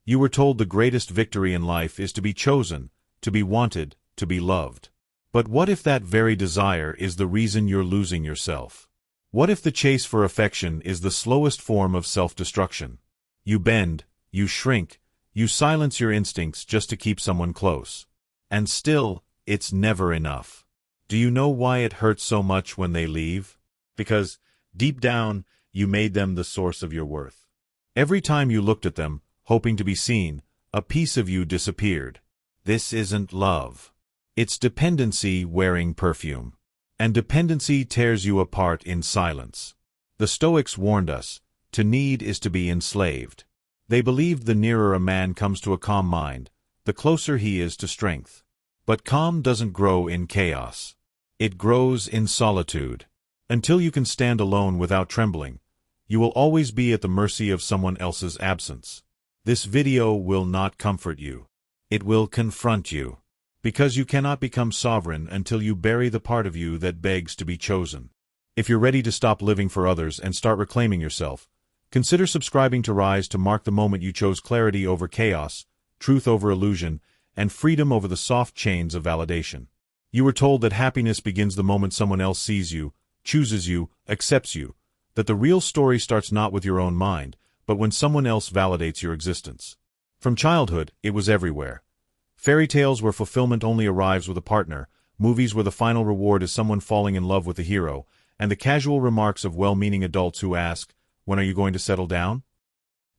You were told the greatest victory in life is to be chosen, to be wanted, to be loved. But what if that very desire is the reason you're losing yourself? What if the chase for affection is the slowest form of self-destruction? You bend, you shrink, you silence your instincts just to keep someone close. And still, it's never enough. Do you know why it hurts so much when they leave? Because, deep down, you made them the source of your worth. Every time you looked at them, hoping to be seen, a piece of you disappeared. This isn't love. It's dependency wearing perfume. And dependency tears you apart in silence. The Stoics warned us, to need is to be enslaved. They believed the nearer a man comes to a calm mind, the closer he is to strength. But calm doesn't grow in chaos. It grows in solitude. Until you can stand alone without trembling, you will always be at the mercy of someone else's absence. This video will not comfort you. It will confront you. Because you cannot become sovereign until you bury the part of you that begs to be chosen. If you're ready to stop living for others and start reclaiming yourself, consider subscribing to Rise to mark the moment you chose clarity over chaos, truth over illusion, and freedom over the soft chains of validation. You were told that happiness begins the moment someone else sees you, chooses you, accepts you, that the real story starts not with your own mind, but when someone else validates your existence. From childhood, it was everywhere. Fairy tales where fulfillment only arrives with a partner, movies where the final reward is someone falling in love with the hero, and the casual remarks of well-meaning adults who ask, "When are you going to settle down?"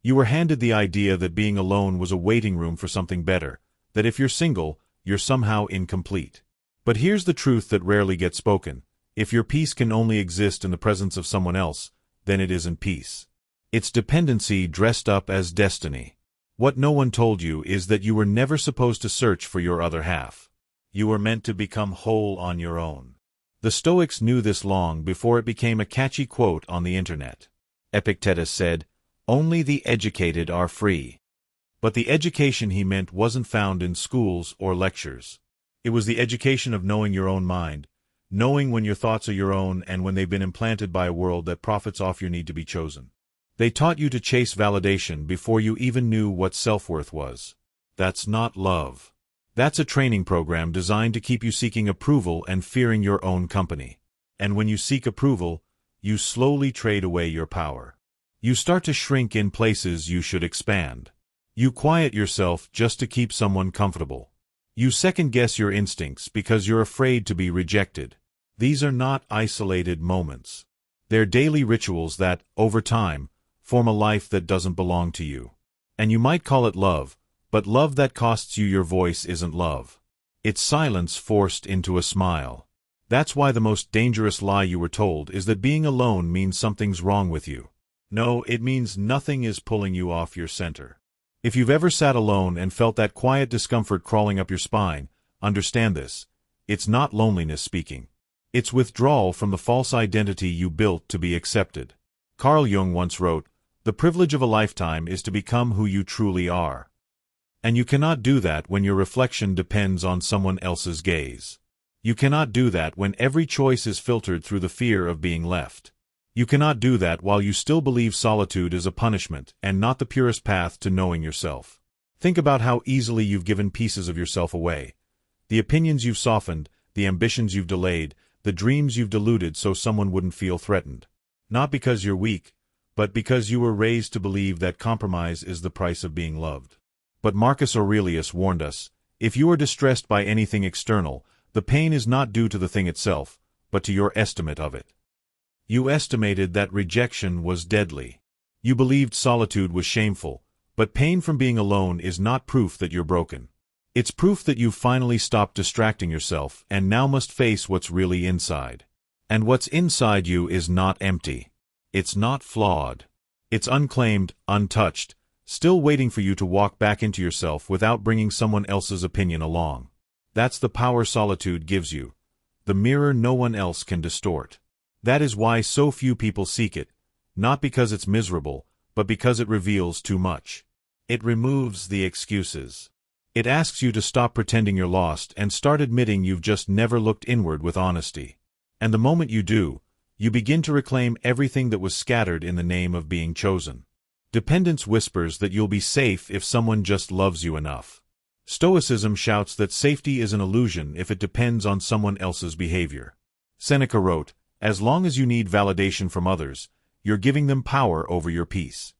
You were handed the idea that being alone was a waiting room for something better, that if you're single, you're somehow incomplete. But here's the truth that rarely gets spoken. If your peace can only exist in the presence of someone else, then it isn't peace. It's dependency dressed up as destiny. What no one told you is that you were never supposed to search for your other half. You were meant to become whole on your own. The Stoics knew this long before it became a catchy quote on the internet. Epictetus said, "Only the educated are free." But the education he meant wasn't found in schools or lectures. It was the education of knowing your own mind, knowing when your thoughts are your own and when they've been implanted by a world that profits off your need to be chosen. They taught you to chase validation before you even knew what self-worth was. That's not love. That's a training program designed to keep you seeking approval and fearing your own company. And when you seek approval, you slowly trade away your power. You start to shrink in places you should expand. You quiet yourself just to keep someone comfortable. You second-guess your instincts because you're afraid to be rejected. These are not isolated moments. They're daily rituals that, over time, form a life that doesn't belong to you. And you might call it love, but love that costs you your voice isn't love. It's silence forced into a smile. That's why the most dangerous lie you were told is that being alone means something's wrong with you. No, it means nothing is pulling you off your center. If you've ever sat alone and felt that quiet discomfort crawling up your spine, understand this. It's not loneliness speaking. It's withdrawal from the false identity you built to be accepted. Carl Jung once wrote, "The privilege of a lifetime is to become who you truly are." And you cannot do that when your reflection depends on someone else's gaze. You cannot do that when every choice is filtered through the fear of being left. You cannot do that while you still believe solitude is a punishment and not the purest path to knowing yourself. Think about how easily you've given pieces of yourself away. The opinions you've softened, the ambitions you've delayed, the dreams you've diluted so someone wouldn't feel threatened. Not because you're weak, but because you were raised to believe that compromise is the price of being loved. But Marcus Aurelius warned us, if you are distressed by anything external, the pain is not due to the thing itself, but to your estimate of it. You estimated that rejection was deadly. You believed solitude was shameful, but pain from being alone is not proof that you're broken. It's proof that you've finally stopped distracting yourself and now must face what's really inside. And what's inside you is not empty. It's not flawed. It's unclaimed, untouched, still waiting for you to walk back into yourself without bringing someone else's opinion along. That's the power solitude gives you, the mirror no one else can distort. That is why so few people seek it, not because it's miserable, but because it reveals too much. It removes the excuses. It asks you to stop pretending you're lost and start admitting you've just never looked inward with honesty. And the moment you do, you begin to reclaim everything that was scattered in the name of being chosen. Dependence whispers that you'll be safe if someone just loves you enough. Stoicism shouts that safety is an illusion if it depends on someone else's behavior. Seneca wrote, "As long as you need validation from others, you're giving them power over your peace."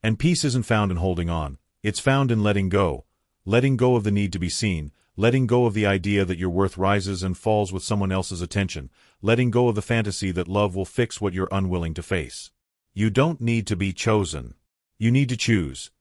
And peace isn't found in holding on, it's found in letting go of the need to be seen, letting go of the idea that your worth rises and falls with someone else's attention, letting go of the fantasy that love will fix what you're unwilling to face. You don't need to be chosen. You need to choose.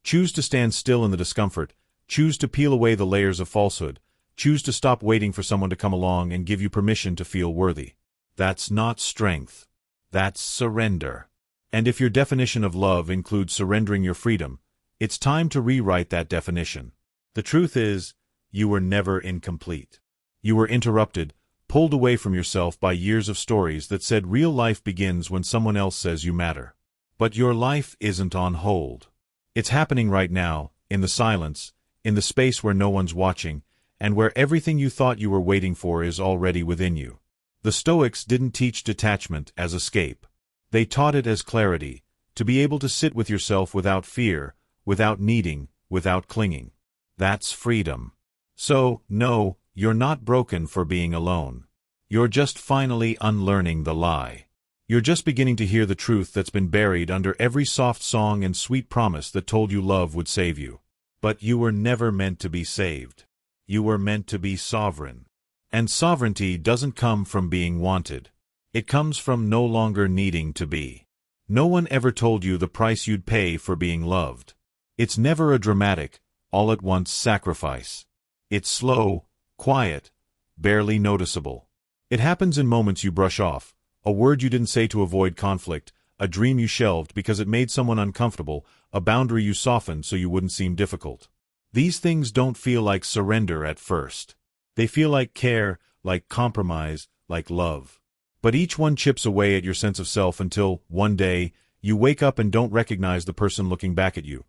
Choose to stand still in the discomfort, choose to peel away the layers of falsehood, choose to stop waiting for someone to come along and give you permission to feel worthy. That's not strength. That's surrender. And if your definition of love includes surrendering your freedom, it's time to rewrite that definition. The truth is, you were never incomplete. You were interrupted, pulled away from yourself by years of stories that said real life begins when someone else says you matter. But your life isn't on hold. It's happening right now, in the silence, in the space where no one's watching, and where everything you thought you were waiting for is already within you. The Stoics didn't teach detachment as escape. They taught it as clarity, to be able to sit with yourself without fear, without needing, without clinging. That's freedom. So, no, you're not broken for being alone. You're just finally unlearning the lie. You're just beginning to hear the truth that's been buried under every soft song and sweet promise that told you love would save you. But you were never meant to be saved. You were meant to be sovereign. And sovereignty doesn't come from being wanted. It comes from no longer needing to be. No one ever told you the price you'd pay for being loved. It's never a dramatic, all-at-once sacrifice. It's slow, quiet, barely noticeable. It happens in moments you brush off, a word you didn't say to avoid conflict, a dream you shelved because it made someone uncomfortable, a boundary you softened so you wouldn't seem difficult. These things don't feel like surrender at first. They feel like care, like compromise, like love. But each one chips away at your sense of self until, one day, you wake up and don't recognize the person looking back at you.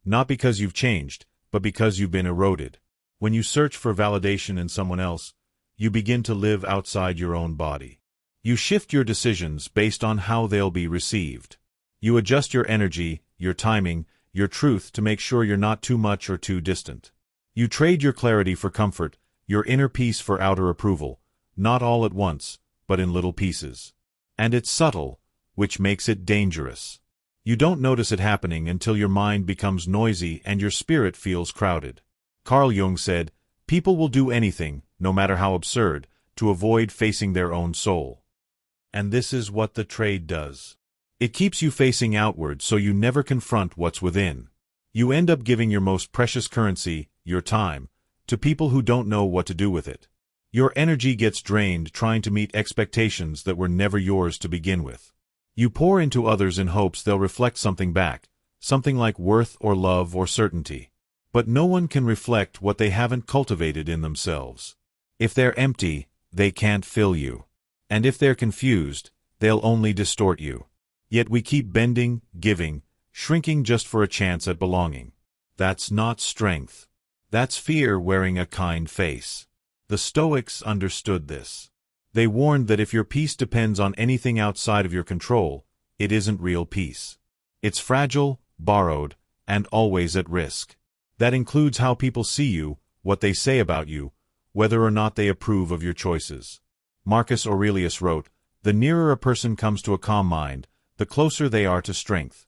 Not because you've changed, but because you've been eroded. When you search for validation in someone else, you begin to live outside your own body. You shift your decisions based on how they'll be received. You adjust your energy, your timing, your truth to make sure you're not too much or too distant. You trade your clarity for comfort, your inner peace for outer approval, not all at once, but in little pieces. And it's subtle, which makes it dangerous. You don't notice it happening until your mind becomes noisy and your spirit feels crowded. Carl Jung said, "People will do anything, no matter how absurd, to avoid facing their own soul." And this is what the trade does. It keeps you facing outward so you never confront what's within. You end up giving your most precious currency, your time, to people who don't know what to do with it. Your energy gets drained trying to meet expectations that were never yours to begin with. You pour into others in hopes they'll reflect something back, something like worth or love or certainty. But no one can reflect what they haven't cultivated in themselves. If they're empty, they can't fill you. And if they're confused, they'll only distort you. Yet we keep bending, giving, shrinking just for a chance at belonging. That's not strength. That's fear wearing a kind face. The Stoics understood this. They warned that if your peace depends on anything outside of your control, it isn't real peace. It's fragile, borrowed, and always at risk. That includes how people see you, what they say about you, whether or not they approve of your choices. Marcus Aurelius wrote, "The nearer a person comes to a calm mind, the closer they are to strength."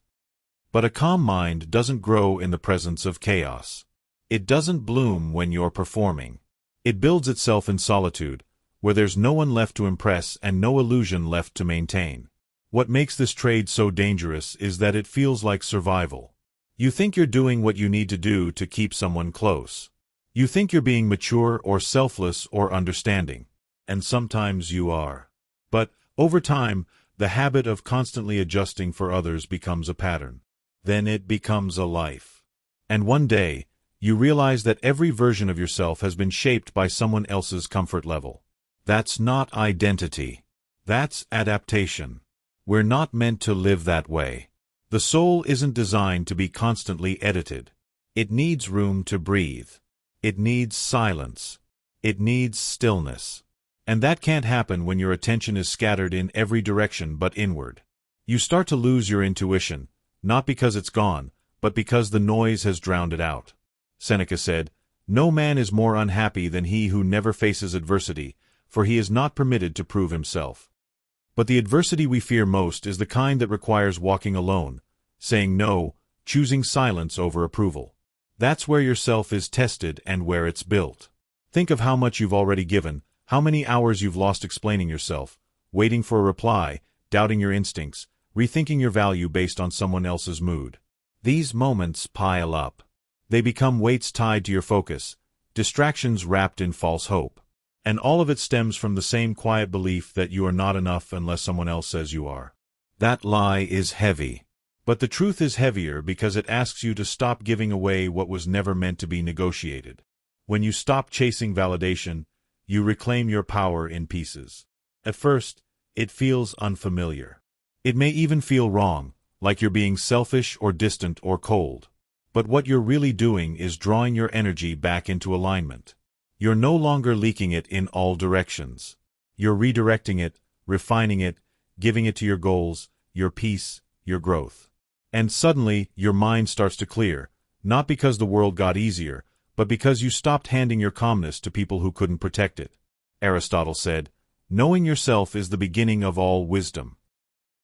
But a calm mind doesn't grow in the presence of chaos. It doesn't bloom when you're performing. It builds itself in solitude, where there's no one left to impress and no illusion left to maintain. What makes this trade so dangerous is that it feels like survival. You think you're doing what you need to do to keep someone close. You think you're being mature or selfless or understanding. And sometimes you are. But, over time, the habit of constantly adjusting for others becomes a pattern. Then it becomes a life. And one day, you realize that every version of yourself has been shaped by someone else's comfort level. That's not identity. That's adaptation. We're not meant to live that way. The soul isn't designed to be constantly edited. It needs room to breathe. It needs silence. It needs stillness. And that can't happen when your attention is scattered in every direction but inward. You start to lose your intuition, not because it's gone, but because the noise has drowned it out. Seneca said, "No man is more unhappy than he who never faces adversity, for he is not permitted to prove himself." But the adversity we fear most is the kind that requires walking alone, saying no, choosing silence over approval. That's where your self is tested and where it's built. Think of how much you've already given, how many hours you've lost explaining yourself, waiting for a reply, doubting your instincts, rethinking your value based on someone else's mood. These moments pile up. They become weights tied to your focus, distractions wrapped in false hope. And all of it stems from the same quiet belief that you are not enough unless someone else says you are. That lie is heavy. But the truth is heavier because it asks you to stop giving away what was never meant to be negotiated. When you stop chasing validation, you reclaim your power in pieces. At first, it feels unfamiliar. It may even feel wrong, like you're being selfish or distant or cold. But what you're really doing is drawing your energy back into alignment. You're no longer leaking it in all directions. You're redirecting it, refining it, giving it to your goals, your peace, your growth. And suddenly, your mind starts to clear, not because the world got easier, but because you stopped handing your calmness to people who couldn't protect it. Aristotle said, "Knowing yourself is the beginning of all wisdom."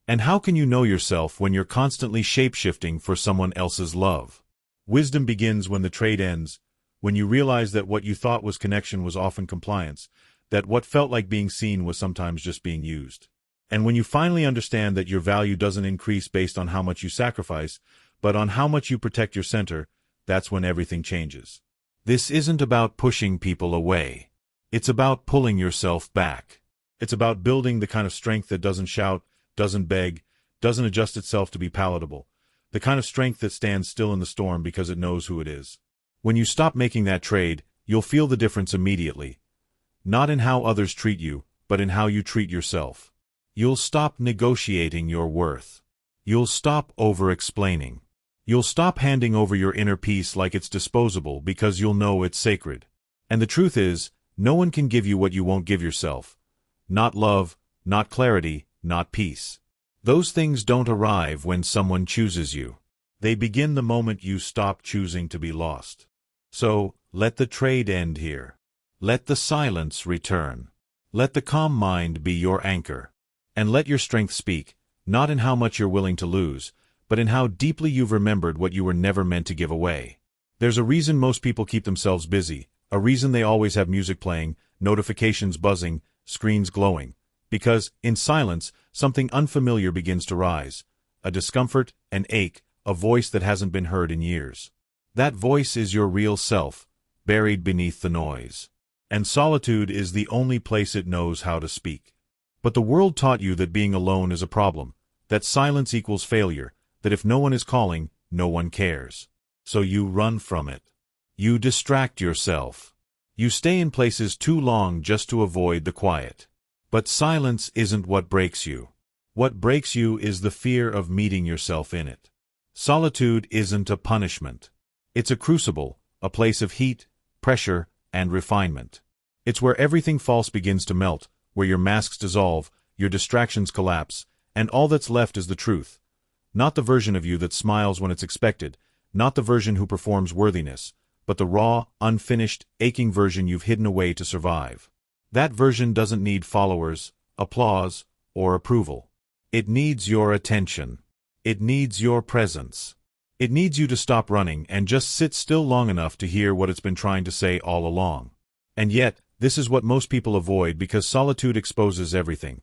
And how can you know yourself when you're constantly shape-shifting for someone else's love? Wisdom begins when the trade ends, when you realize that what you thought was connection was often compliance, that what felt like being seen was sometimes just being used. And when you finally understand that your value doesn't increase based on how much you sacrifice, but on how much you protect your center, that's when everything changes. This isn't about pushing people away. It's about pulling yourself back. It's about building the kind of strength that doesn't shout, doesn't beg, doesn't adjust itself to be palatable. The kind of strength that stands still in the storm because it knows who it is. When you stop making that trade, you'll feel the difference immediately. Not in how others treat you, but in how you treat yourself. You'll stop negotiating your worth. You'll stop over-explaining. You'll stop handing over your inner peace like it's disposable because you'll know it's sacred. And the truth is, no one can give you what you won't give yourself. Not love, not clarity, not peace. Those things don't arrive when someone chooses you. They begin the moment you stop choosing to be lost. So, let the trade end here. Let the silence return. Let the calm mind be your anchor. And let your strength speak, not in how much you're willing to lose, but in how deeply you've remembered what you were never meant to give away. There's a reason most people keep themselves busy, a reason they always have music playing, notifications buzzing, screens glowing. Because, in silence, something unfamiliar begins to rise. A discomfort, an ache, a voice that hasn't been heard in years. That voice is your real self, buried beneath the noise. And solitude is the only place it knows how to speak. But the world taught you that being alone is a problem, that silence equals failure, that if no one is calling, no one cares. So you run from it. You distract yourself. You stay in places too long just to avoid the quiet. But silence isn't what breaks you. What breaks you is the fear of meeting yourself in it. Solitude isn't a punishment. It's a crucible, a place of heat, pressure, and refinement. It's where everything false begins to melt, where your masks dissolve, your distractions collapse, and all that's left is the truth. Not the version of you that smiles when it's expected, not the version who performs worthiness, but the raw, unfinished, aching version you've hidden away to survive. That version doesn't need followers, applause, or approval. It needs your attention. It needs your presence. It needs you to stop running and just sit still long enough to hear what it's been trying to say all along. And yet, this is what most people avoid because solitude exposes everything.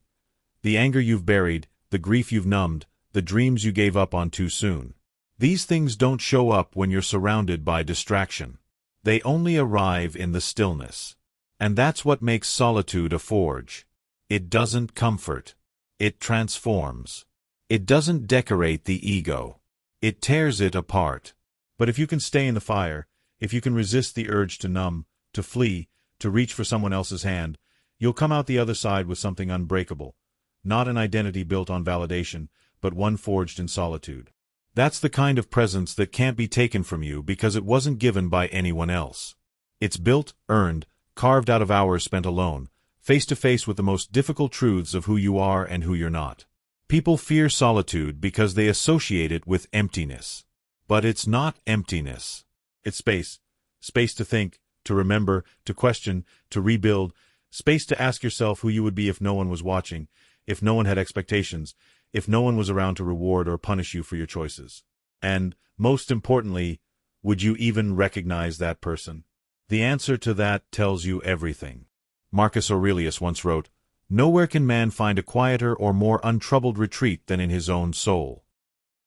The anger you've buried, the grief you've numbed, the dreams you gave up on too soon. These things don't show up when you're surrounded by distraction. They only arrive in the stillness. And that's what makes solitude a forge. It doesn't comfort. It transforms. It doesn't decorate the ego. It tears it apart. But if you can stay in the fire, if you can resist the urge to numb, to flee, to reach for someone else's hand, you'll come out the other side with something unbreakable. Not an identity built on validation, but one forged in solitude. That's the kind of presence that can't be taken from you because it wasn't given by anyone else. It's built, earned, carved out of hours spent alone, face to face with the most difficult truths of who you are and who you're not. People fear solitude because they associate it with emptiness. But it's not emptiness. It's space. Space to think, to remember, to question, to rebuild. Space to ask yourself who you would be if no one was watching, if no one had expectations, if no one was around to reward or punish you for your choices. And, most importantly, would you even recognize that person? The answer to that tells you everything. Marcus Aurelius once wrote, "Nowhere can man find a quieter or more untroubled retreat than in his own soul."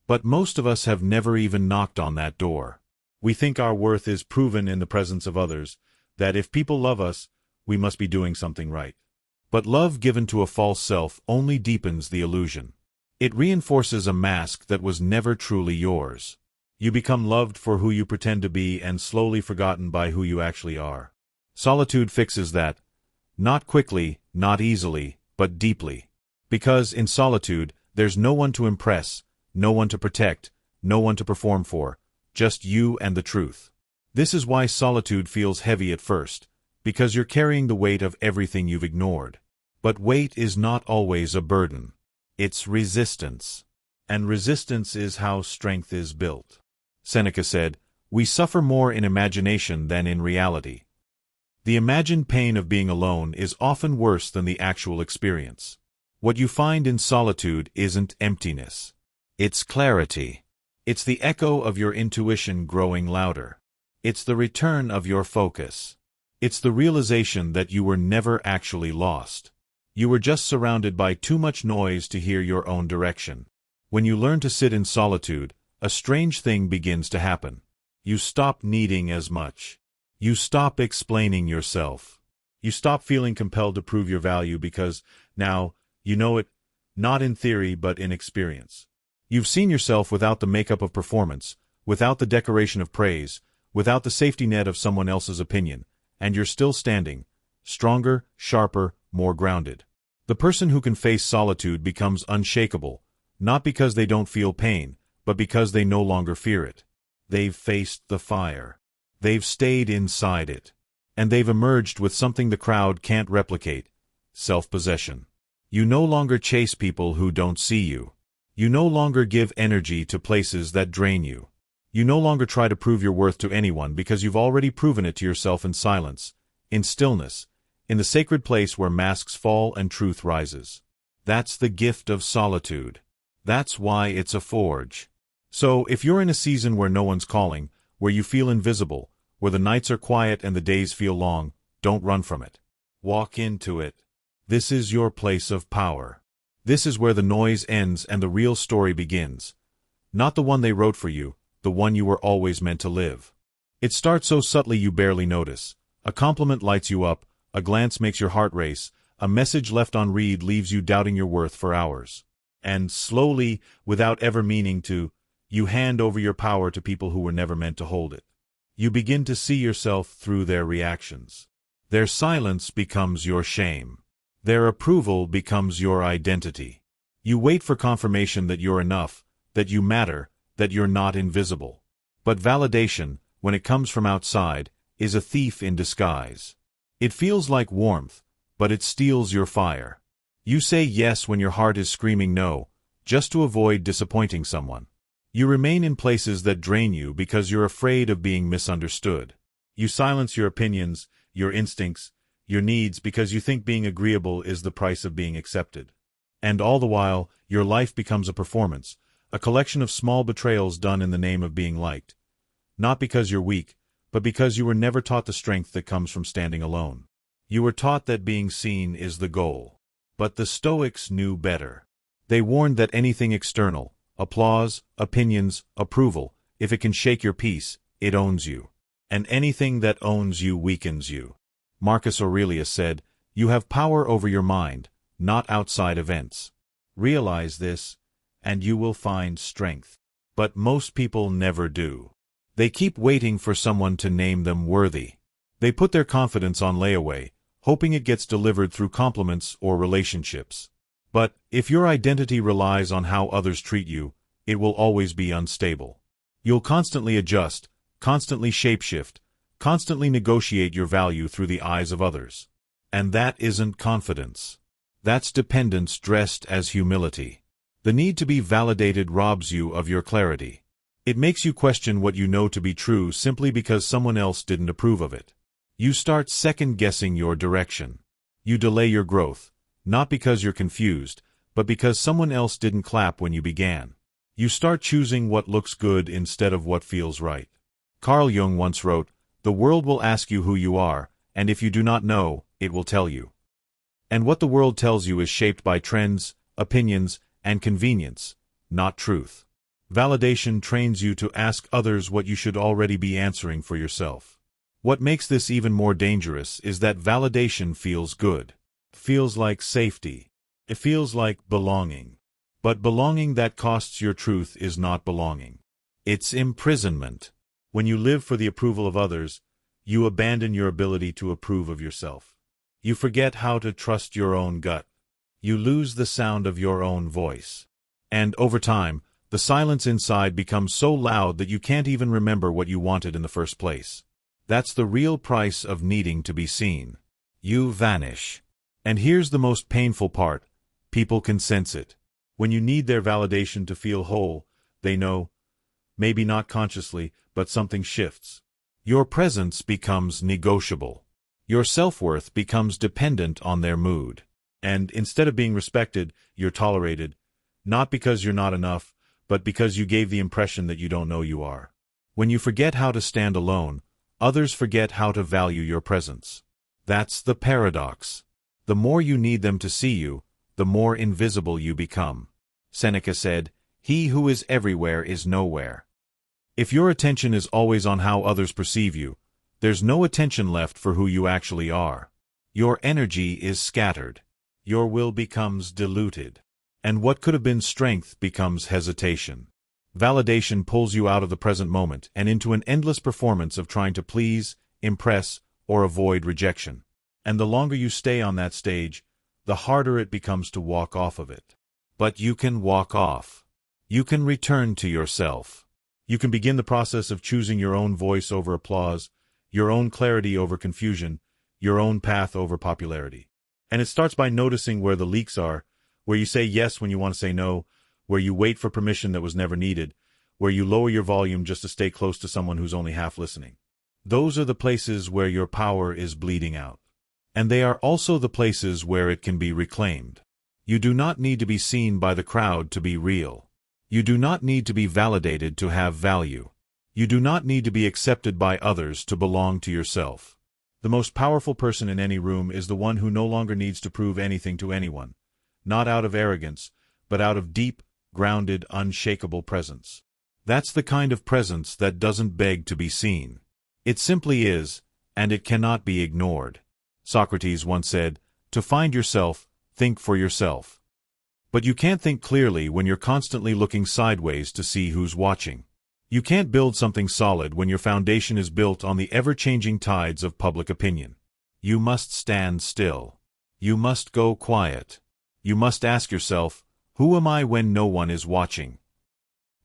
But most of us have never even knocked on that door. We think our worth is proven in the presence of others, that if people love us, we must be doing something right. But love given to a false self only deepens the illusion. It reinforces a mask that was never truly yours. You become loved for who you pretend to be and slowly forgotten by who you actually are. Solitude fixes that. Not quickly, not easily, but deeply. Because in solitude, there's no one to impress, no one to protect, no one to perform for, just you and the truth. This is why solitude feels heavy at first, because you're carrying the weight of everything you've ignored. But weight is not always a burden. It's resistance. And resistance is how strength is built. Seneca said, "We suffer more in imagination than in reality." The imagined pain of being alone is often worse than the actual experience. What you find in solitude isn't emptiness. It's clarity. It's the echo of your intuition growing louder. It's the return of your focus. It's the realization that you were never actually lost. You were just surrounded by too much noise to hear your own direction. When you learn to sit in solitude, a strange thing begins to happen. You stop needing as much. You stop explaining yourself. You stop feeling compelled to prove your value because, now, you know it, not in theory but in experience. You've seen yourself without the makeup of performance, without the decoration of praise, without the safety net of someone else's opinion, and you're still standing, stronger, sharper, more grounded. The person who can face solitude becomes unshakable, not because they don't feel pain, but because they no longer fear it. They've faced the fire. They've stayed inside it. And they've emerged with something the crowd can't replicate: self-possession. You no longer chase people who don't see you. You no longer give energy to places that drain you. You no longer try to prove your worth to anyone because you've already proven it to yourself in silence, in stillness, in the sacred place where masks fall and truth rises. That's the gift of solitude. That's why it's a forge. So, if you're in a season where no one's calling, where you feel invisible, where the nights are quiet and the days feel long, don't run from it. Walk into it. This is your place of power. This is where the noise ends and the real story begins. Not the one they wrote for you, the one you were always meant to live. It starts so subtly you barely notice. A compliment lights you up, a glance makes your heart race, a message left unread leaves you doubting your worth for hours. And slowly, without ever meaning to, you hand over your power to people who were never meant to hold it. You begin to see yourself through their reactions. Their silence becomes your shame. Their approval becomes your identity. You wait for confirmation that you're enough, that you matter, that you're not invisible. But validation, when it comes from outside, is a thief in disguise. It feels like warmth, but it steals your fire. You say yes when your heart is screaming no, just to avoid disappointing someone. You remain in places that drain you because you're afraid of being misunderstood. You silence your opinions, your instincts, your needs because you think being agreeable is the price of being accepted. And all the while, your life becomes a performance, a collection of small betrayals done in the name of being liked. Not because you're weak, but because you were never taught the strength that comes from standing alone. You were taught that being seen is the goal. But the Stoics knew better. They warned that anything external, applause, opinions, approval, if it can shake your peace, it owns you. And anything that owns you weakens you. Marcus Aurelius said, "You have power over your mind, not outside events. Realize this, and you will find strength." But most people never do. They keep waiting for someone to name them worthy. They put their confidence on layaway, hoping it gets delivered through compliments or relationships. But if your identity relies on how others treat you, it will always be unstable. You'll constantly adjust, constantly shapeshift, constantly negotiate your value through the eyes of others. And that isn't confidence. That's dependence dressed as humility. The need to be validated robs you of your clarity. It makes you question what you know to be true simply because someone else didn't approve of it. You start second-guessing your direction. You delay your growth, not because you're confused, but because someone else didn't clap when you began. You start choosing what looks good instead of what feels right. Carl Jung once wrote, "The world will ask you who you are, and if you do not know, it will tell you." And what the world tells you is shaped by trends, opinions, and convenience, not truth. Validation trains you to ask others what you should already be answering for yourself. What makes this even more dangerous is that validation feels good. It feels like safety. It feels like belonging. But belonging that costs your truth is not belonging. It's imprisonment. When you live for the approval of others, you abandon your ability to approve of yourself. You forget how to trust your own gut. You lose the sound of your own voice. And over time, the silence inside becomes so loud that you can't even remember what you wanted in the first place. That's the real price of needing to be seen. You vanish. And here's the most painful part. People can sense it. When you need their validation to feel whole, they know, maybe not consciously, but something shifts. Your presence becomes negotiable. Your self-worth becomes dependent on their mood. And instead of being respected, you're tolerated, not because you're not enough, but because you gave the impression that you don't know you are. When you forget how to stand alone, others forget how to value your presence. That's the paradox. The more you need them to see you, the more invisible you become. Seneca said, "He who is everywhere is nowhere." If your attention is always on how others perceive you, there's no attention left for who you actually are. Your energy is scattered. Your will becomes diluted. And what could have been strength becomes hesitation. Validation pulls you out of the present moment and into an endless performance of trying to please, impress, or avoid rejection. And the longer you stay on that stage, the harder it becomes to walk off of it. But you can walk off. You can return to yourself. You can begin the process of choosing your own voice over applause, your own clarity over confusion, your own path over popularity. And it starts by noticing where the leaks are, where you say yes when you want to say no, where you wait for permission that was never needed, where you lower your volume just to stay close to someone who's only half listening. Those are the places where your power is bleeding out. And they are also the places where it can be reclaimed. You do not need to be seen by the crowd to be real. You do not need to be validated to have value. You do not need to be accepted by others to belong to yourself. The most powerful person in any room is the one who no longer needs to prove anything to anyone, not out of arrogance, but out of deep, grounded, unshakable presence. That's the kind of presence that doesn't beg to be seen. It simply is, and it cannot be ignored. Socrates once said, "To find yourself, think for yourself." But you can't think clearly when you're constantly looking sideways to see who's watching. You can't build something solid when your foundation is built on the ever-changing tides of public opinion. You must stand still. You must go quiet. You must ask yourself, who am I when no one is watching?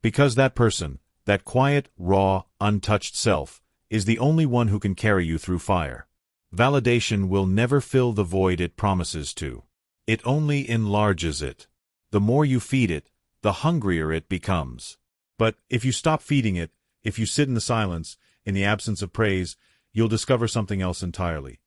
Because that person, that quiet, raw, untouched self, is the only one who can carry you through fire. Validation will never fill the void it promises to. It only enlarges it. The more you feed it, the hungrier it becomes. But if you stop feeding it, if you sit in the silence, in the absence of praise, you'll discover something else entirely.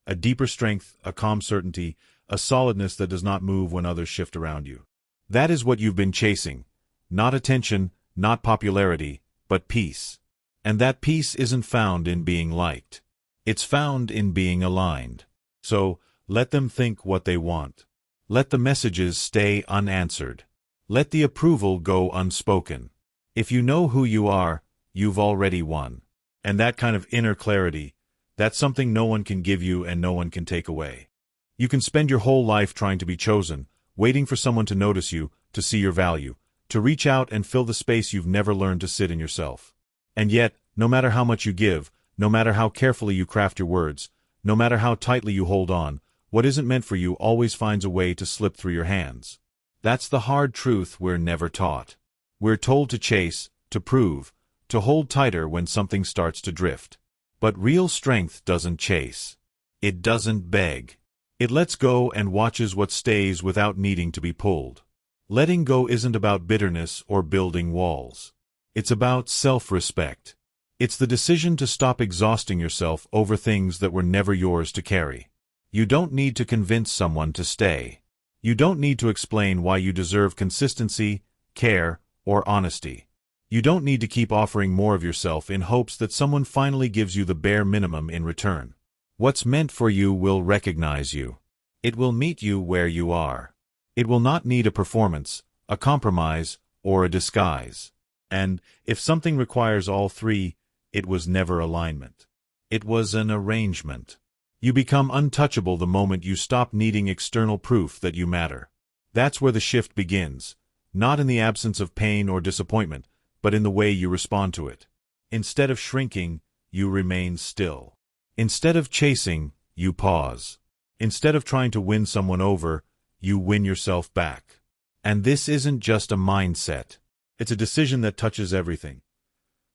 A deeper strength, a calm certainty, a solidness that does not move when others shift around you. That is what you've been chasing. Not attention, not popularity, but peace. And that peace isn't found in being liked. It's found in being aligned. So, let them think what they want. Let the messages stay unanswered. Let the approval go unspoken. If you know who you are, you've already won. And that kind of inner clarity, that's something no one can give you and no one can take away. You can spend your whole life trying to be chosen, waiting for someone to notice you, to see your value, to reach out and fill the space you've never learned to sit in yourself. And yet, no matter how much you give, no matter how carefully you craft your words, no matter how tightly you hold on, what isn't meant for you always finds a way to slip through your hands. That's the hard truth we're never taught. We're told to chase, to prove, to hold tighter when something starts to drift. But real strength doesn't chase. It doesn't beg. It lets go and watches what stays without needing to be pulled. Letting go isn't about bitterness or building walls. It's about self-respect. It's the decision to stop exhausting yourself over things that were never yours to carry. You don't need to convince someone to stay. You don't need to explain why you deserve consistency, care, or honesty. You don't need to keep offering more of yourself in hopes that someone finally gives you the bare minimum in return. What's meant for you will recognize you. It will meet you where you are. It will not need a performance, a compromise, or a disguise. And if something requires all three, it was never alignment. It was an arrangement. You become untouchable the moment you stop needing external proof that you matter. That's where the shift begins, not in the absence of pain or disappointment, but in the way you respond to it. Instead of shrinking, you remain still. Instead of chasing, you pause. Instead of trying to win someone over, you win yourself back. And this isn't just a mindset. It's a decision that touches everything.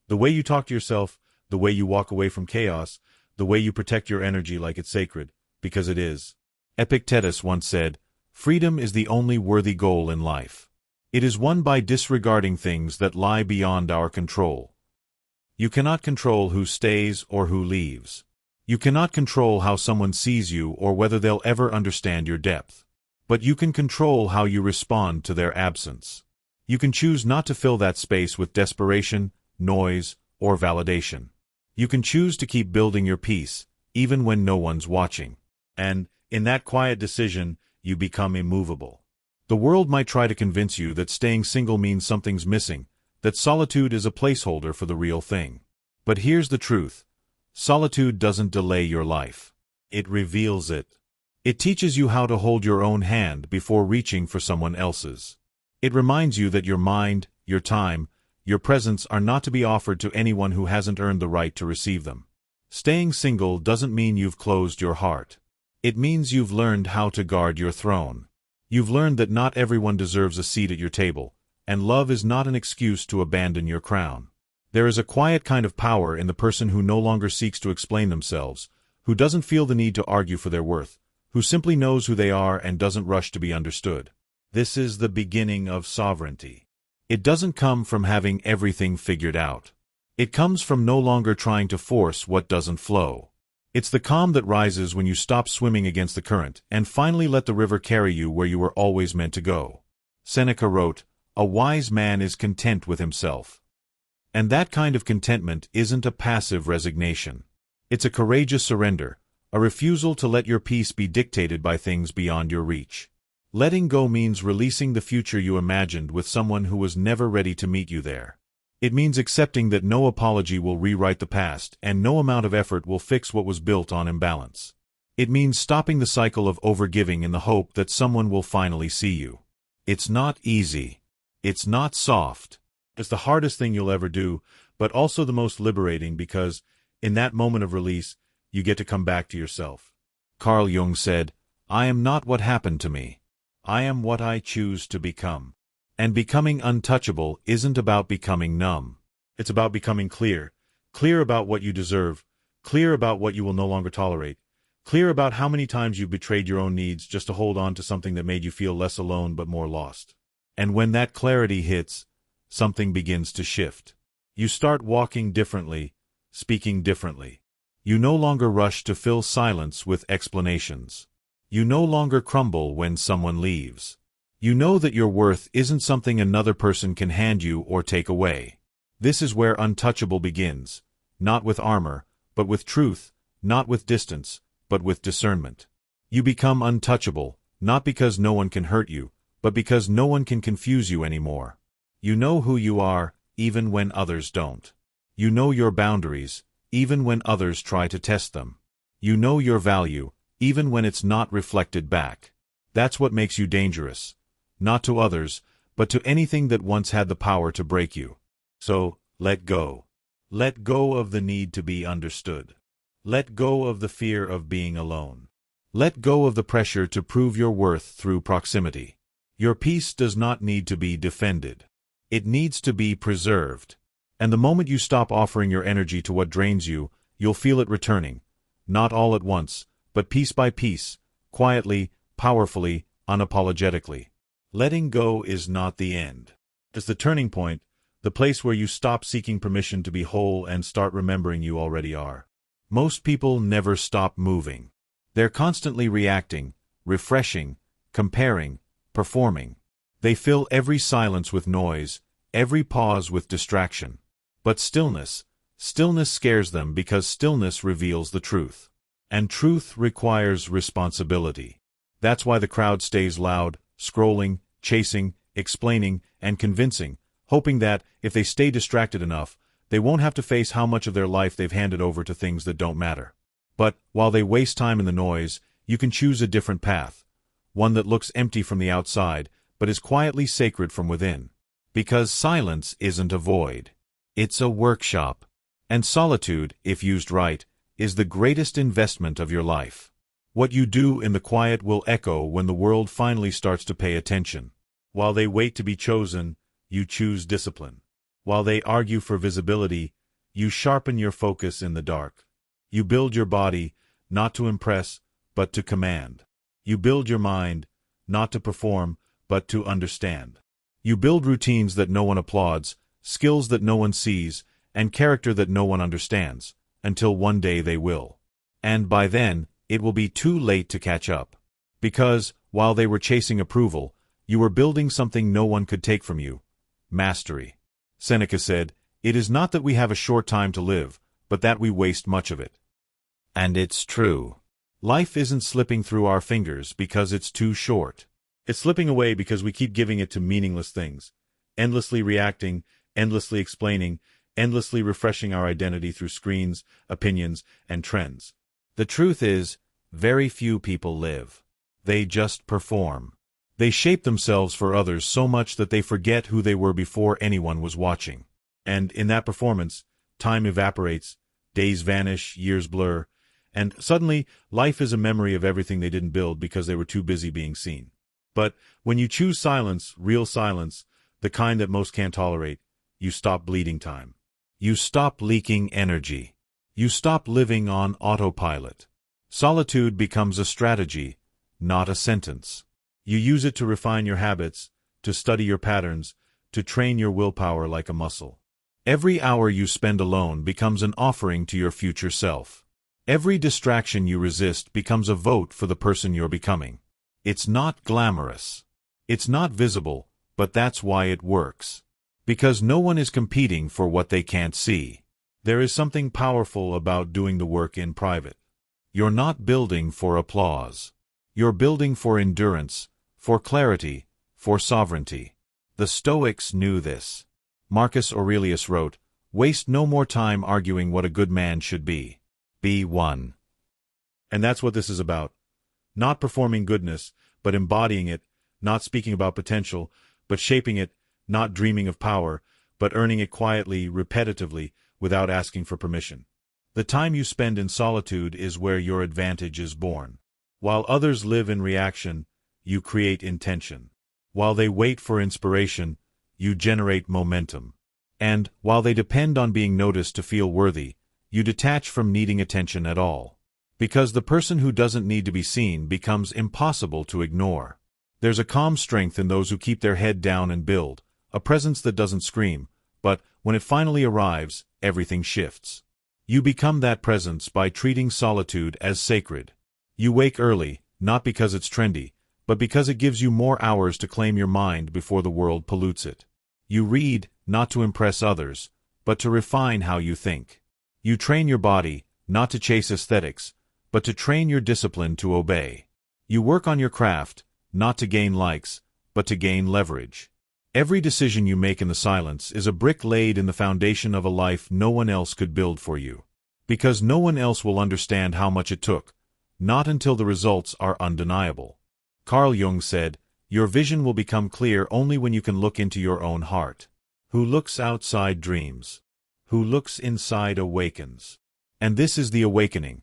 The way you talk to yourself, the way you walk away from chaos, the way you protect your energy like it's sacred, because it is. Epictetus once said, "Freedom is the only worthy goal in life. It is won by disregarding things that lie beyond our control." You cannot control who stays or who leaves. You cannot control how someone sees you or whether they'll ever understand your depth. But you can control how you respond to their absence. You can choose not to fill that space with desperation, noise, or validation. You can choose to keep building your peace, even when no one's watching. And, in that quiet decision, you become immovable. The world might try to convince you that staying single means something's missing, that solitude is a placeholder for the real thing. But here's the truth. Solitude doesn't delay your life. It reveals it. It teaches you how to hold your own hand before reaching for someone else's. It reminds you that your mind, your time, your presence are not to be offered to anyone who hasn't earned the right to receive them. Staying single doesn't mean you've closed your heart. It means you've learned how to guard your throne. You've learned that not everyone deserves a seat at your table, and love is not an excuse to abandon your crown. There is a quiet kind of power in the person who no longer seeks to explain themselves, who doesn't feel the need to argue for their worth, who simply knows who they are and doesn't rush to be understood. This is the beginning of sovereignty. It doesn't come from having everything figured out. It comes from no longer trying to force what doesn't flow. It's the calm that rises when you stop swimming against the current and finally let the river carry you where you were always meant to go. Seneca wrote, "A wise man is content with himself." And that kind of contentment isn't a passive resignation. It's a courageous surrender, a refusal to let your peace be dictated by things beyond your reach. Letting go means releasing the future you imagined with someone who was never ready to meet you there. It means accepting that no apology will rewrite the past and no amount of effort will fix what was built on imbalance. It means stopping the cycle of overgiving in the hope that someone will finally see you. It's not easy. It's not soft. It's the hardest thing you'll ever do, but also the most liberating because, in that moment of release, you get to come back to yourself. Carl Jung said, "I am not what happened to me. I am what I choose to become." And becoming untouchable isn't about becoming numb. It's about becoming clear. Clear about what you deserve. Clear about what you will no longer tolerate. Clear about how many times you've betrayed your own needs just to hold on to something that made you feel less alone but more lost. And when that clarity hits, something begins to shift. You start walking differently, speaking differently. You no longer rush to fill silence with explanations. You no longer crumble when someone leaves. You know that your worth isn't something another person can hand you or take away. This is where untouchable begins, not with armor, but with truth, not with distance, but with discernment. You become untouchable, not because no one can hurt you, but because no one can confuse you anymore. You know who you are, even when others don't. You know your boundaries, even when others try to test them. You know your value, even when it's not reflected back. That's what makes you dangerous. Not to others, but to anything that once had the power to break you. So, let go. Let go of the need to be understood. Let go of the fear of being alone. Let go of the pressure to prove your worth through proximity. Your peace does not need to be defended. It needs to be preserved. And the moment you stop offering your energy to what drains you, you'll feel it returning. Not all at once, but piece by piece, quietly, powerfully, unapologetically. Letting go is not the end. It's the turning point, the place where you stop seeking permission to be whole and start remembering you already are. Most people never stop moving. They're constantly reacting, refreshing, comparing, performing. They fill every silence with noise, every pause with distraction. But stillness scares them because stillness reveals the truth. And truth requires responsibility. That's why the crowd stays loud, scrolling, chasing, explaining, and convincing, hoping that, if they stay distracted enough, they won't have to face how much of their life they've handed over to things that don't matter. But, while they waste time in the noise, you can choose a different path. One that looks empty from the outside, but is quietly sacred from within. Because silence isn't a void. It's a workshop. And solitude, if used right, is the greatest investment of your life. What you do in the quiet will echo when the world finally starts to pay attention. While they wait to be chosen, you choose discipline. While they argue for visibility, you sharpen your focus in the dark. You build your body, not to impress, but to command. You build your mind, not to perform, but to understand. You build routines that no one applauds, skills that no one sees, and character that no one understands, until one day they will. And by then, it will be too late to catch up. Because, while they were chasing approval, you were building something no one could take from you. Mastery. Seneca said, "It is not that we have a short time to live, but that we waste much of it." And it's true. Life isn't slipping through our fingers because it's too short. It's slipping away because we keep giving it to meaningless things, endlessly reacting, endlessly explaining, endlessly refreshing our identity through screens, opinions, and trends. The truth is, very few people live. They just perform. They shape themselves for others so much that they forget who they were before anyone was watching. And in that performance, time evaporates, days vanish, years blur, and suddenly life is a memory of everything they didn't build because they were too busy being seen. But when you choose silence, real silence, the kind that most can't tolerate, you stop bleeding time. You stop leaking energy. You stop living on autopilot. Solitude becomes a strategy, not a sentence. You use it to refine your habits, to study your patterns, to train your willpower like a muscle. Every hour you spend alone becomes an offering to your future self. Every distraction you resist becomes a vote for the person you're becoming. It's not glamorous. It's not visible, but that's why it works. Because no one is competing for what they can't see. There is something powerful about doing the work in private. You're not building for applause. You're building for endurance, for clarity, for sovereignty. The Stoics knew this. Marcus Aurelius wrote, "Waste no more time arguing what a good man should be. Be one." And that's what this is about. Not performing goodness, but embodying it, not speaking about potential, but shaping it, not dreaming of power, but earning it quietly, repetitively, without asking for permission. The time you spend in solitude is where your advantage is born. While others live in reaction, you create intention. While they wait for inspiration, you generate momentum. And, while they depend on being noticed to feel worthy, you detach from needing attention at all. Because the person who doesn't need to be seen becomes impossible to ignore. There's a calm strength in those who keep their head down and build, a presence that doesn't scream, but, when it finally arrives, everything shifts. You become that presence by treating solitude as sacred. You wake early, not because it's trendy, but because it gives you more hours to claim your mind before the world pollutes it. You read, not to impress others, but to refine how you think. You train your body, not to chase aesthetics, but to train your discipline to obey. You work on your craft, not to gain likes, but to gain leverage. Every decision you make in the silence is a brick laid in the foundation of a life no one else could build for you. Because no one else will understand how much it took, not until the results are undeniable. Carl Jung said, "Your vision will become clear only when you can look into your own heart. Who looks outside dreams. Who looks inside awakens." And this is the awakening,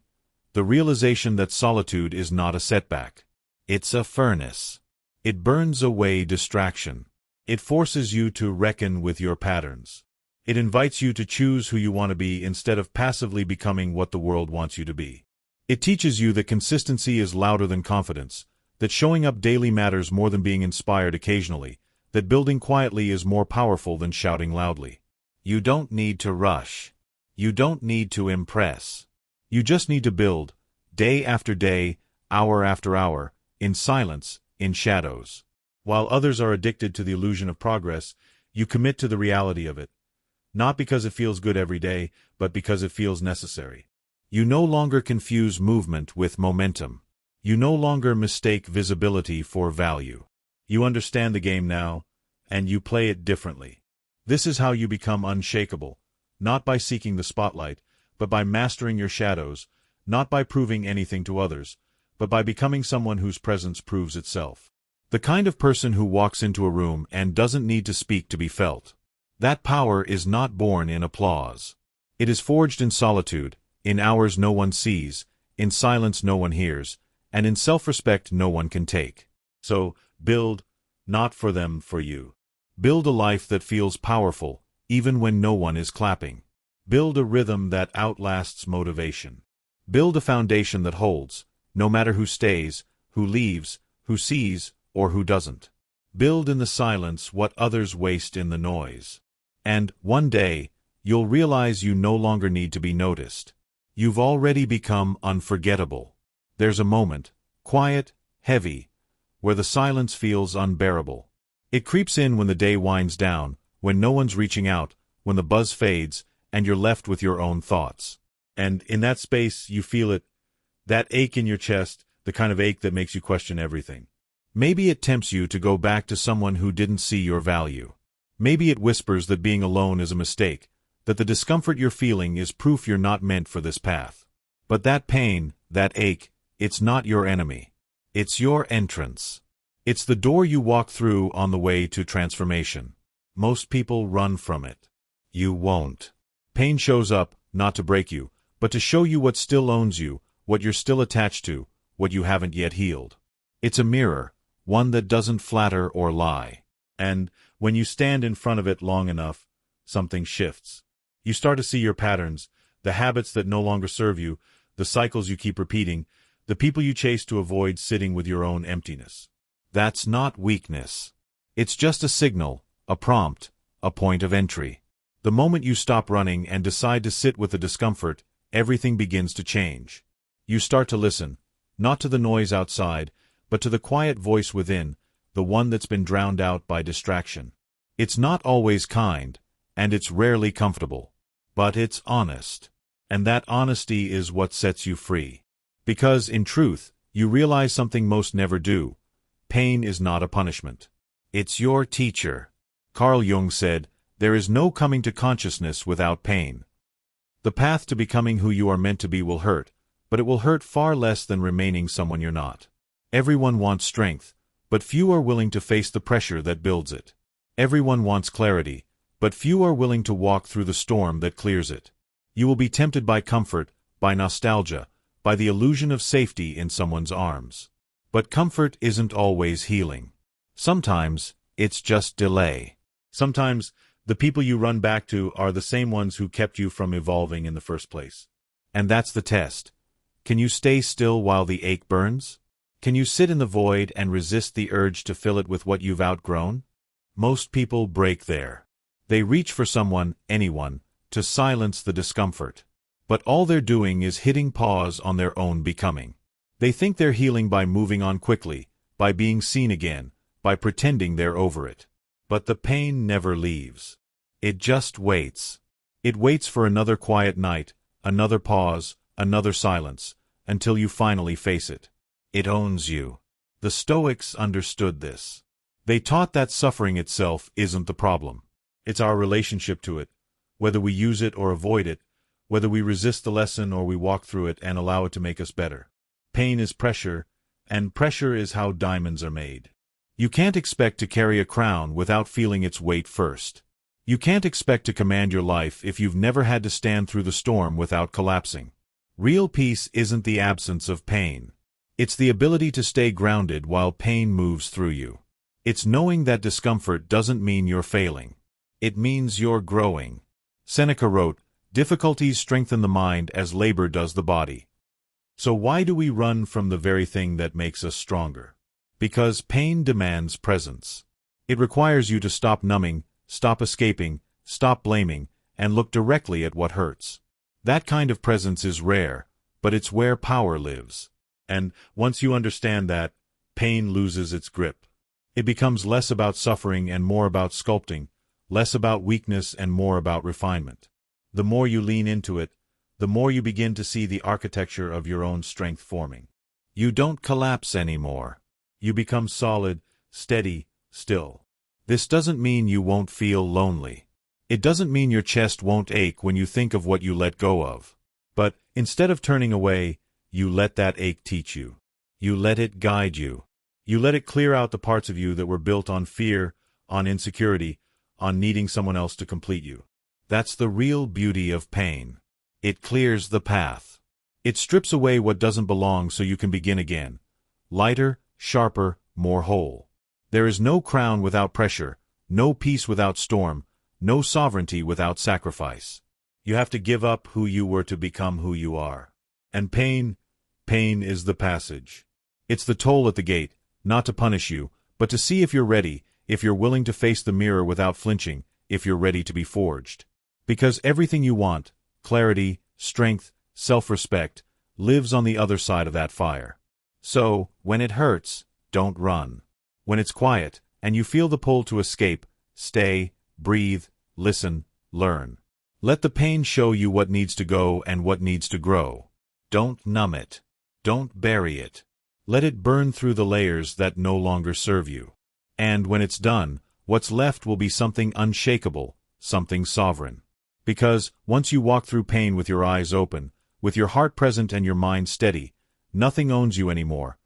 the realization that solitude is not a setback. It's a furnace. It burns away distraction. It forces you to reckon with your patterns. It invites you to choose who you want to be instead of passively becoming what the world wants you to be. It teaches you that consistency is louder than confidence, that showing up daily matters more than being inspired occasionally, that building quietly is more powerful than shouting loudly. You don't need to rush. You don't need to impress. You just need to build, day after day, hour after hour, in silence, in shadows. While others are addicted to the illusion of progress, you commit to the reality of it, not because it feels good every day, but because it feels necessary. You no longer confuse movement with momentum. You no longer mistake visibility for value. You understand the game now, and you play it differently. This is how you become unshakable, not by seeking the spotlight, but by mastering your shadows, not by proving anything to others, but by becoming someone whose presence proves itself. The kind of person who walks into a room and doesn't need to speak to be felt. That power is not born in applause. It is forged in solitude, in hours no one sees, in silence no one hears, and in self-respect no one can take. So, build, not for them, for you. Build a life that feels powerful, even when no one is clapping. Build a rhythm that outlasts motivation. Build a foundation that holds, no matter who stays, who leaves, who sees, or who doesn't. Build in the silence what others waste in the noise. And, one day, you'll realize you no longer need to be noticed. You've already become unforgettable. There's a moment, quiet, heavy, where the silence feels unbearable. It creeps in when the day winds down, when no one's reaching out, when the buzz fades, and you're left with your own thoughts. And in that space, you feel it, that ache in your chest, the kind of ache that makes you question everything. Maybe it tempts you to go back to someone who didn't see your value. Maybe it whispers that being alone is a mistake, that the discomfort you're feeling is proof you're not meant for this path. But that pain, that ache, it's not your enemy. It's your entrance. It's the door you walk through on the way to transformation. Most people run from it. You won't. Pain shows up, not to break you, but to show you what still owns you, what you're still attached to, what you haven't yet healed. It's a mirror, one that doesn't flatter or lie. And, when you stand in front of it long enough, something shifts. You start to see your patterns, the habits that no longer serve you, the cycles you keep repeating, the people you chase to avoid sitting with your own emptiness. That's not weakness. It's just a signal, a prompt, a point of entry. The moment you stop running and decide to sit with the discomfort, everything begins to change. You start to listen, not to the noise outside, but to the quiet voice within, the one that's been drowned out by distraction. It's not always kind, and it's rarely comfortable, but it's honest. And that honesty is what sets you free. Because, in truth, you realize something most never do. Pain is not a punishment. It's your teacher. Carl Jung said, "There is no coming to consciousness without pain." The path to becoming who you are meant to be will hurt, but it will hurt far less than remaining someone you're not. Everyone wants strength, but few are willing to face the pressure that builds it. Everyone wants clarity, but few are willing to walk through the storm that clears it. You will be tempted by comfort, by nostalgia, by the illusion of safety in someone's arms. But comfort isn't always healing. Sometimes, it's just delay. Sometimes, the people you run back to are the same ones who kept you from evolving in the first place. And that's the test. Can you stay still while the ache burns? Can you sit in the void and resist the urge to fill it with what you've outgrown? Most people break there. They reach for someone, anyone, to silence the discomfort. But all they're doing is hitting pause on their own becoming. They think they're healing by moving on quickly, by being seen again, by pretending they're over it. But the pain never leaves. It just waits. It waits for another quiet night, another pause, another silence, until you finally face it. It owns you. The Stoics understood this. They taught that suffering itself isn't the problem. It's our relationship to it, whether we use it or avoid it, whether we resist the lesson or we walk through it and allow it to make us better. Pain is pressure, and pressure is how diamonds are made. You can't expect to carry a crown without feeling its weight first. You can't expect to command your life if you've never had to stand through the storm without collapsing. Real peace isn't the absence of pain. It's the ability to stay grounded while pain moves through you. It's knowing that discomfort doesn't mean you're failing. It means you're growing. Seneca wrote, "Difficulties strengthen the mind as labor does the body." So why do we run from the very thing that makes us stronger? Because pain demands presence. It requires you to stop numbing, stop escaping, stop blaming, and look directly at what hurts. That kind of presence is rare, but it's where power lives. And once you understand that, pain loses its grip. It becomes less about suffering and more about sculpting, less about weakness and more about refinement. The more you lean into it, the more you begin to see the architecture of your own strength forming. You don't collapse anymore. You become solid, steady, still. This doesn't mean you won't feel lonely. It doesn't mean your chest won't ache when you think of what you let go of. But instead of turning away, you let that ache teach you. You let it guide you. You let it clear out the parts of you that were built on fear, on insecurity, on needing someone else to complete you. That's the real beauty of pain. It clears the path. It strips away what doesn't belong so you can begin again. Lighter, sharper, more whole. There is no crown without pressure, no peace without storm, no sovereignty without sacrifice. You have to give up who you were to become who you are. And pain is the passage. It's the toll at the gate, not to punish you, but to see if you're ready, if you're willing to face the mirror without flinching, if you're ready to be forged. Because everything you want, clarity, strength, self-respect, lives on the other side of that fire. So, when it hurts, don't run. When it's quiet, and you feel the pull to escape, stay, breathe, listen, learn. Let the pain show you what needs to go and what needs to grow. Don't numb it. Don't bury it. Let it burn through the layers that no longer serve you. And when it's done, what's left will be something unshakable, something sovereign. Because once you walk through pain with your eyes open, with your heart present and your mind steady, nothing owns you anymore.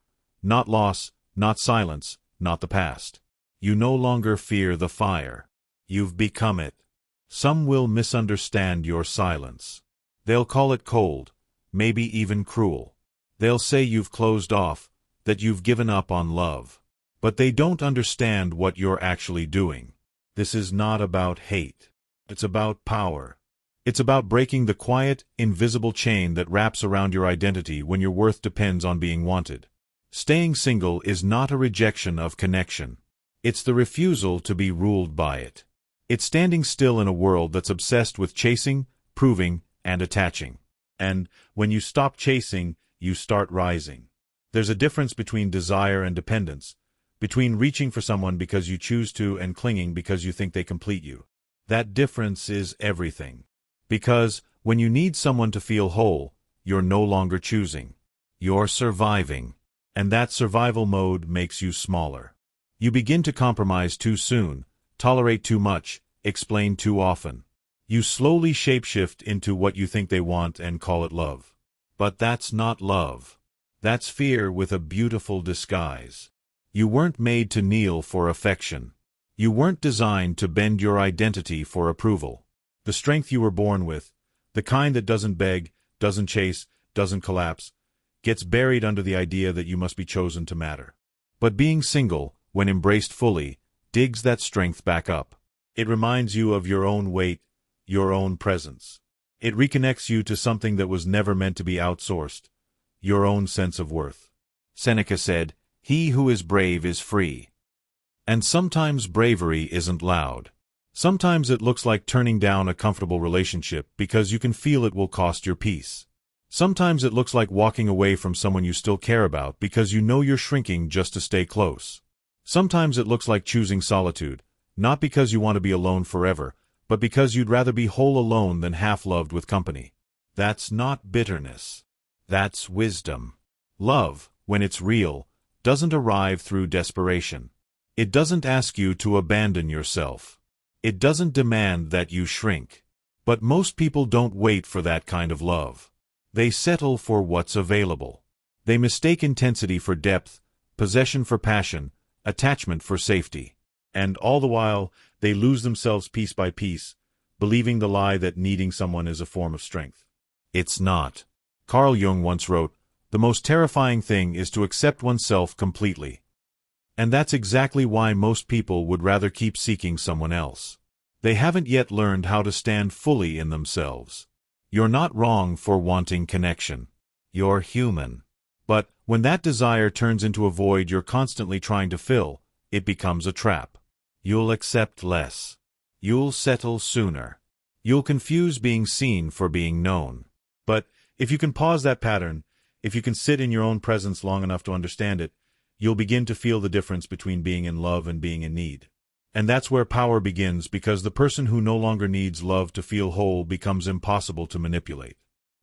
Not loss, not silence, not the past. You no longer fear the fire. You've become it. Some will misunderstand your silence. They'll call it cold, maybe even cruel. They'll say you've closed off, that you've given up on love. But they don't understand what you're actually doing. This is not about hate. It's about power. It's about breaking the quiet, invisible chain that wraps around your identity when your worth depends on being wanted. Staying single is not a rejection of connection. It's the refusal to be ruled by it. It's standing still in a world that's obsessed with chasing, proving, and attaching. And when you stop chasing, you start rising. There's a difference between desire and dependence, between reaching for someone because you choose to and clinging because you think they complete you. That difference is everything. Because when you need someone to feel whole, you're no longer choosing. You're surviving. And that survival mode makes you smaller. You begin to compromise too soon, tolerate too much, explain too often. You slowly shapeshift into what you think they want and call it love. But that's not love. That's fear with a beautiful disguise. You weren't made to kneel for affection. You weren't designed to bend your identity for approval. The strength you were born with, the kind that doesn't beg, doesn't chase, doesn't collapse, gets buried under the idea that you must be chosen to matter. But being single, when embraced fully, digs that strength back up. It reminds you of your own weight, your own presence. It reconnects you to something that was never meant to be outsourced, your own sense of worth. Seneca said, "He who is brave is free." And sometimes bravery isn't loud. Sometimes it looks like turning down a comfortable relationship because you can feel it will cost your peace. Sometimes it looks like walking away from someone you still care about because you know you're shrinking just to stay close. Sometimes it looks like choosing solitude, not because you want to be alone forever, but because you'd rather be whole alone than half-loved with company. That's not bitterness. That's wisdom. Love, when it's real, doesn't arrive through desperation. It doesn't ask you to abandon yourself. It doesn't demand that you shrink. But most people don't wait for that kind of love. They settle for what's available. They mistake intensity for depth, possession for passion, attachment for safety. And all the while, they lose themselves piece by piece, believing the lie that needing someone is a form of strength. It's not. Carl Jung once wrote, "The most terrifying thing is to accept oneself completely." And that's exactly why most people would rather keep seeking someone else. They haven't yet learned how to stand fully in themselves. You're not wrong for wanting connection. You're human. But when that desire turns into a void you're constantly trying to fill, it becomes a trap. You'll accept less. You'll settle sooner. You'll confuse being seen for being known. But if you can pause that pattern, if you can sit in your own presence long enough to understand it, you'll begin to feel the difference between being in love and being in need. And that's where power begins, because the person who no longer needs love to feel whole becomes impossible to manipulate.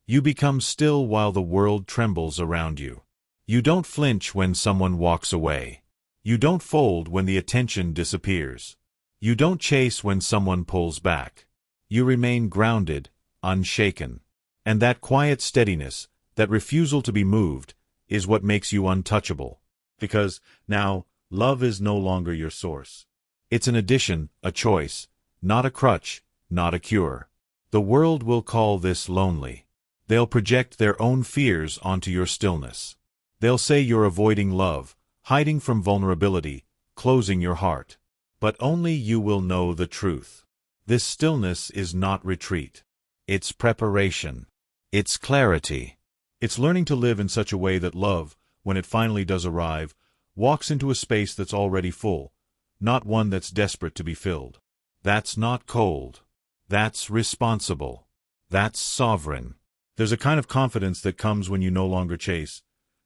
You become still while the world trembles around you. You don't flinch when someone walks away. You don't fold when the attention disappears. You don't chase when someone pulls back. You remain grounded, unshaken. And that quiet steadiness, that refusal to be moved, is what makes you untouchable. Because now, love is no longer your source. It's an addition, a choice, not a crutch, not a cure. The world will call this lonely. They'll project their own fears onto your stillness. They'll say you're avoiding love, hiding from vulnerability, closing your heart. But only you will know the truth. This stillness is not retreat. It's preparation. It's clarity. It's learning to live in such a way that love, when it finally does arrive, walks into a space that's already full, not one that's desperate to be filled. That's not cold. That's responsible. That's sovereign. There's a kind of confidence that comes when you no longer chase,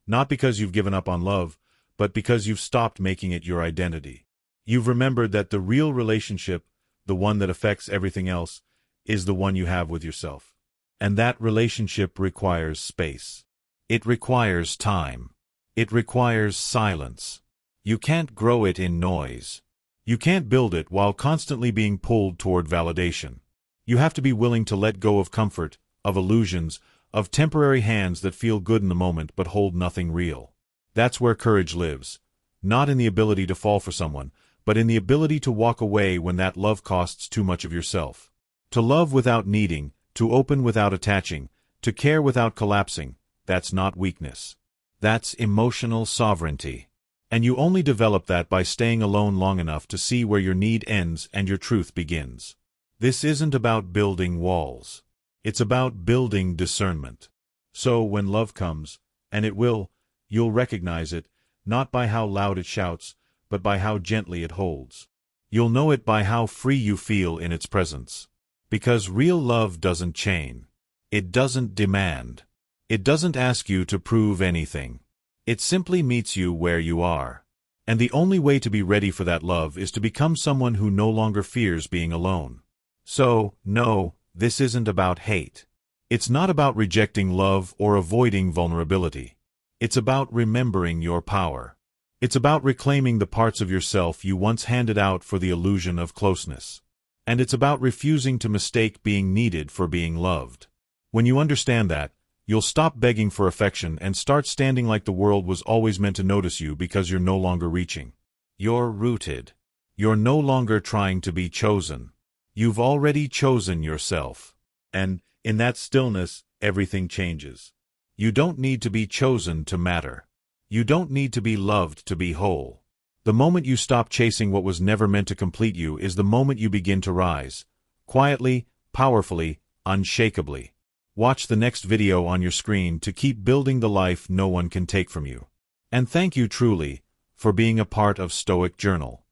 not because you've given up on love, but because you've stopped making it your identity. You've remembered that the real relationship, the one that affects everything else, is the one you have with yourself. And that relationship requires space. It requires time. It requires silence. You can't grow it in noise. You can't build it while constantly being pulled toward validation. You have to be willing to let go of comfort, of illusions, of temporary hands that feel good in the moment but hold nothing real. That's where courage lives. Not in the ability to fall for someone, but in the ability to walk away when that love costs too much of yourself. To love without needing, to open without attaching, to care without collapsing, that's not weakness. That's emotional sovereignty. And you only develop that by staying alone long enough to see where your need ends and your truth begins. This isn't about building walls. It's about building discernment. So when love comes, and it will, you'll recognize it, not by how loud it shouts, but by how gently it holds. You'll know it by how free you feel in its presence. Because real love doesn't chain. It doesn't demand. It doesn't ask you to prove anything. It simply meets you where you are. And the only way to be ready for that love is to become someone who no longer fears being alone. So, no, this isn't about hate. It's not about rejecting love or avoiding vulnerability. It's about remembering your power. It's about reclaiming the parts of yourself you once handed out for the illusion of closeness. And it's about refusing to mistake being needed for being loved. When you understand that, you'll stop begging for affection and start standing like the world was always meant to notice you because you're no longer reaching. You're rooted. You're no longer trying to be chosen. You've already chosen yourself. And in that stillness, everything changes. You don't need to be chosen to matter. You don't need to be loved to be whole. The moment you stop chasing what was never meant to complete you is the moment you begin to rise. Quietly, powerfully, unshakably. Watch the next video on your screen to keep building the life no one can take from you. And thank you truly for being a part of Stoic Journal.